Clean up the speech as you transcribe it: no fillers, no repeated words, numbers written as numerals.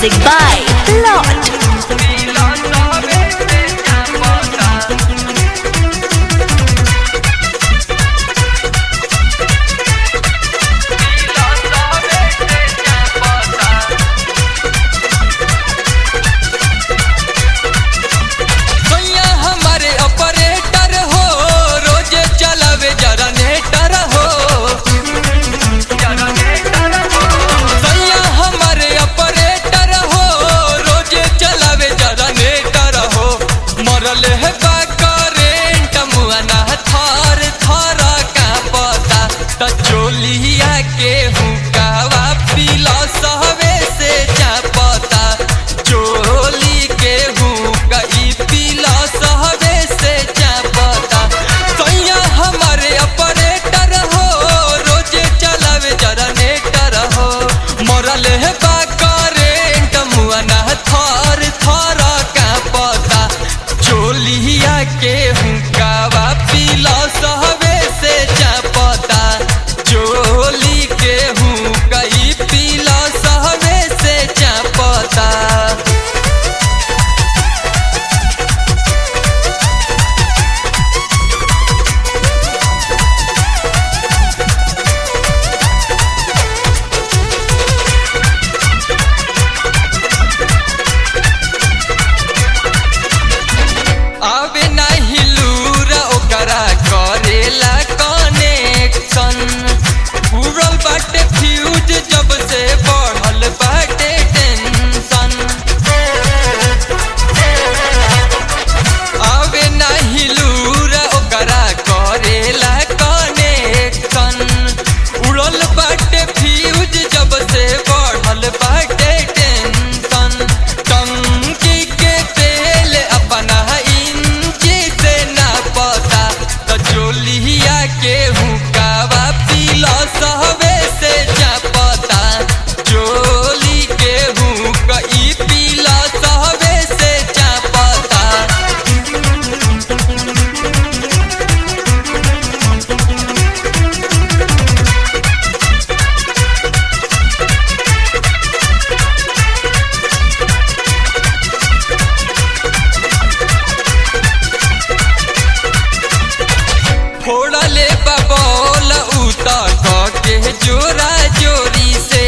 Music by Lord. चोलिया के हुकावा पीला सहवे से चापता चोली के हुका ई पीला सहवे से चापता सैया हमारे ऑपरेटर हो रोजे चलावे जनरेटर हो मरल है बा करेंट मुआना थर थर कांपता चोलिया के हुकावा पीला सहवे से चापता चोली के हूँ कई पीला सहवे से चापता आवे नहीं लूरा ओकरा करेला कनेक्शन उड़ल बाटे फ्यूज जब से बढ़ल बाटे टेंशन आवे नहीं लूरा ओकरा करेला कनेक्शन उड़ल बाटे फ्यूज जब से बढ़ल बाटे टेंशन टंकी के तेल अपना इंची से ना पता तो चोलिया के हुकावा पीला सहवे से चापता चोली के हुका ई पीला सहवे से चापता फोड़ले बबौल उतर के जोरा जोरी से